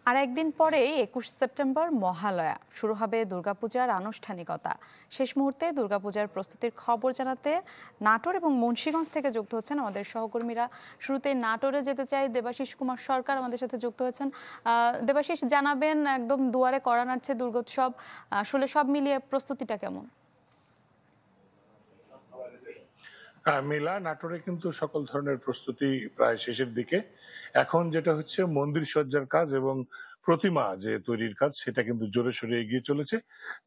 আর একদিন পরেই ২১ সেপ্টেম্বর মহালয়া শুরু হবে দুর্গাপূজার আনুষ্ঠানিকতা। শেষ মুহূর্তে দুর্গাপূজার প্রস্তুতির খবর জানাতে নাটোর এবং মুন্সিগঞ্জ থেকে যুক্ত হচ্ছেন আমাদের সহকর্মীরা। শুরুতে নাটোরে যেতে চাই, দেবাশিস কুমার সরকার আমাদের সাথে যুক্ত হয়েছেন। দেবাশিস, জানাবেন, একদম দুয়ারে কড়া নাড়ছে দুর্গোৎসব, আসলে সব মিলিয়ে প্রস্তুতিটা কেমন? মেলা নাটোরে কিন্তু সকল ধরনের প্রস্তুতি প্রায় শেষের দিকে। এখন যেটা হচ্ছে মন্দির সজ্জার কাজ এবং প্রতিমা যে তৈরির কাজ, সেটা কিন্তু জোরে সোরে এগিয়ে চলেছে।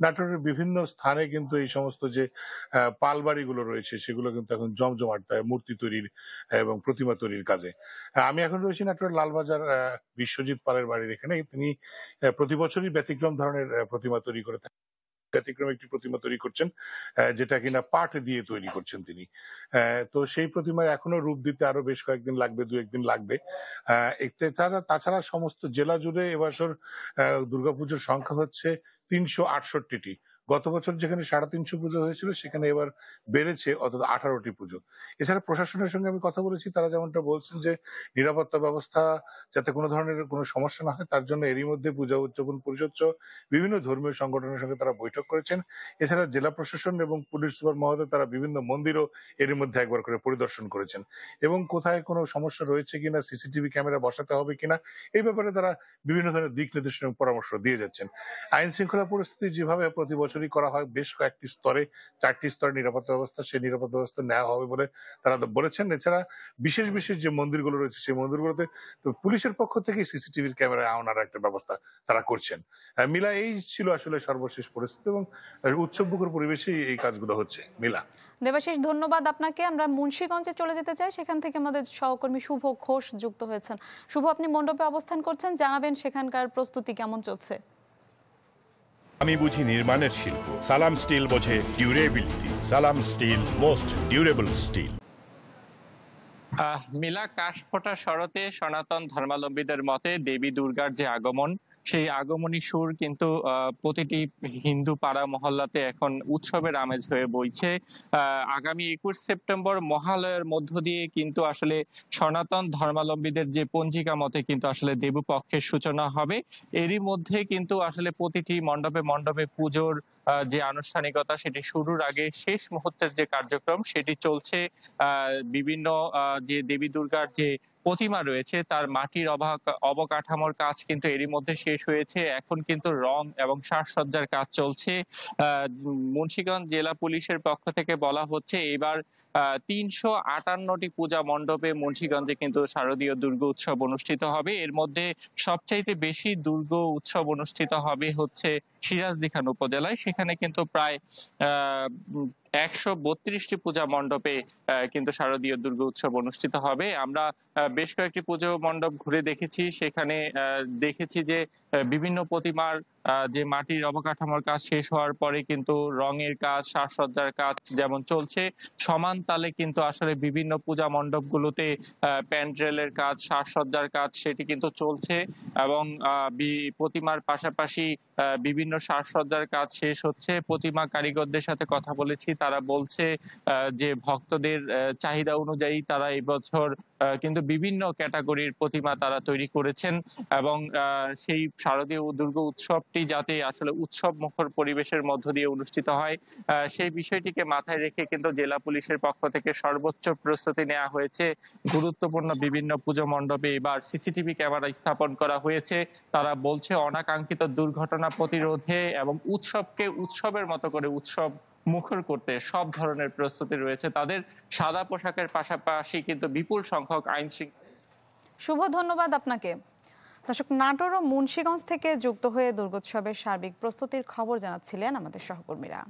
নাটোরের বিভিন্ন স্থানে কিন্তু এই সমস্ত যে পালবাড়িগুলো রয়েছে সেগুলো কিন্তু এখন জমজমাট মূর্তি তৈরির এবং প্রতিমা তৈরির কাজে। আমি এখন রয়েছি নাটোরের লালবাজার বিশ্বজিৎ পালের বাড়ির এখানে। তিনি প্রতি বছরই ব্যতিক্রম ধরনের প্রতিমা তৈরি করে থাকেন। ব্যতিক্রম একটি প্রতিমা তৈরি করছেন, যেটা কিনা পাট দিয়ে তৈরি করছেন তিনি। তো সেই প্রতিমার এখনো রূপ দিতে আরো বেশ কয়েকদিন লাগবে, দু একদিন লাগবে। তাছাড়া সমস্ত জেলা জুড়ে এবছর দুর্গাপুজোর সংখ্যা হচ্ছে ৩৬৮টি। গত বছর যেখানে ৩৫০ পুজো হয়েছিল সেখানে এবার বেড়েছে অন্তত 18টি পুজো। এছাড়া প্রশাসনের সঙ্গে আমি কথা বলেছি, তারা যেমনটা বলছেন যে নিরাপত্তা ব্যবস্থা যাতে কোনো ধরনের কোনো সমস্যা না হয় তার জন্য এরই মধ্যে পূজা উদযাপন পরিষদ সহ বিভিন্ন ধর্মীয় সংগঠনের সঙ্গে তারা বৈঠক করেছেন। এছাড়া জেলা প্রশাসন এবং পুলিশ সুপার মহোদয় তারা বিভিন্ন মন্দিরও এর মধ্যে একবার করে পরিদর্শন করেছেন এবং কোথায় কোনো সমস্যা রয়েছে কিনা, সিসিটিভি ক্যামেরা বসাতে হবে কিনা, এই ব্যাপারে তারা বিভিন্ন ধরনের দিক নির্দেশনা এবং পরামর্শ দিয়ে যাচ্ছেন। আইন শৃঙ্খলা পরিস্থিতি যেভাবে প্রতি বছরই করা হয়, বেশ কয়েকটি স্তরে 4টি স্তরে নিরাপত্তা ব্যবস্থা, সেই নিরাপত্তা ব্যবস্থা নেওয়া হবে বলে তারা বলেছেন। এছাড়া বিশেষ বিশেষ যে মন্দিরগুলো রয়েছে সেই মন্দিরগুলোতে পুলিশের পক্ষ থেকে সিসিটিভির ক্যামেরা আনার একটা ব্যবস্থা তারা করছেন। মিলা, এই ছিল আসলে সর্বশেষ পরিস্থিতি এবং উৎসবমুখর পরিবেশে এই কাজগুলো হচ্ছে। মিলা। দেবাশিস, ধন্যবাদ আপনাকে। আমরা মুন্সিগঞ্জে চলে যেতে চাই, সেখান থেকে আমাদের সহকর্মী শুভ ঘোষ যুক্ত হয়েছেন। শুভ, আপনি মণ্ডপে অবস্থান করছেন, জানাবেন সেখানকার প্রস্তুতি কেমন চলছে? আমি বুঝি নির্মাণের শিল্প, সালাম স্টিল বোঝে ডিউরেবিলিটি। সালাম স্টিল, মোস্ট ডিউরেবল স্টিল। মিলা, কাশফোঁটা শরতে সনাতন ধর্মাবলম্বীদের মতে দেবী দুর্গার যে আগমন, সেই আগমনী সুর কিন্তু প্রতিটি হিন্দু পাড়া মহল্লাতে এখন উৎসবের আমেজ হয়ে বইছে। আগামী ২১ সেপ্টেম্বর মহালয়ের মধ্য দিয়ে কিন্তু আসলে সনাতন ধর্মাবলম্বীদের যে পঞ্জিকা মতে কিন্তু আসলে দেবীপক্ষের সূচনা হবে। এরই মধ্যে কিন্তু আসলে প্রতিটি মণ্ডপে মণ্ডপে পুজোর যে আনুষ্ঠানিকতা, সেটি শুরুর আগে শেষ মুহূর্তের যে কার্যক্রম সেটি চলছে। বিভিন্ন যে দেবী দুর্গার যে প্রতিমা রয়েছে তার মাটির অবকাঠামোর কাজ কিন্তু এরই মধ্যে শেষ হয়েছে। এখন কিন্তু রং এবং সাজসজ্জার কাজ চলছে। মুন্সিগঞ্জ জেলা পুলিশের পক্ষ থেকে বলা হচ্ছে এবার ৩৫৮টি পূজা মণ্ডপে মুন্সিগঞ্জে কিন্তু শারদীয় দুর্গা উৎসব অনুষ্ঠিত হবে। এর মধ্যে সবচাইতে বেশি দুর্গা উৎসব অনুষ্ঠিত হবে হচ্ছে সিরাজদিখান উপজেলায়। সেখানে কিন্তু প্রায় ১৩২টি পূজা মণ্ডপে কিন্তু শারদীয় দুর্গা উৎসব অনুষ্ঠিত হবে। আমরা বেশ কয়েকটি পুজো মণ্ডপ ঘুরে দেখেছি, সেখানে দেখেছি যে বিভিন্ন প্রতিমার যে মাটির অবকাঠামোর কাজ শেষ হওয়ার পরে কিন্তু রঙের কাজ, সাজসজ্জার কাজ যেমন চলছে, সমান তালে কিন্তু আসলে বিভিন্ন পূজা মণ্ডপগুলোতে প্যান্ডেলের কাজ, সাজসজ্জার কাজ সেটি কিন্তু চলছে এবং প্রতিমার পাশাপাশি বিভিন্ন সাজসজ্জার কাজ শেষ হচ্ছে। প্রতিমা কারিগরদের সাথে কথা বলেছি, তারা বলছে যে ভক্তদের চাহিদা অনুযায়ী তারা এই বছর কিন্তু বিভিন্ন ক্যাটাগরির প্রতিমা তারা তৈরি করেছেন এবং সেই শারদীয় দুর্গা উৎসবটি যাতে আসলে উৎসব মুখর পরিবেশের মধ্য দিয়ে অনুষ্ঠিত হয়, সেই বিষয়টিকে মাথায় রেখে কিন্তু জেলা পুলিশের পক্ষ থেকে সর্বোচ্চ প্রস্তুতি নেওয়া হয়েছে। গুরুত্বপূর্ণ বিভিন্ন পুজো মণ্ডপে এবার সিসিটিভি ক্যামেরা স্থাপন করা হয়েছে। তারা বলছে অনাকাঙ্ক্ষিত দুর্ঘটনা প্রতিরোধে এবং উৎসবকে উৎসবের মতো করে উৎসব মুখর করতে সব ধরনের প্রস্তুতি রয়েছে তাদের। সাদা পোশাকের পাশাপাশি কিন্তু বিপুল সংখ্যক আইন শৃঙ্খলা। শুভ, ধন্যবাদ আপনাকে। দর্শক, নাটোর ও মুন্সিগঞ্জ থেকে যুক্ত হয়ে দুর্গোৎসবের সার্বিক প্রস্তুতির খবর জানাচ্ছিলেন আমাদের সহকর্মীরা।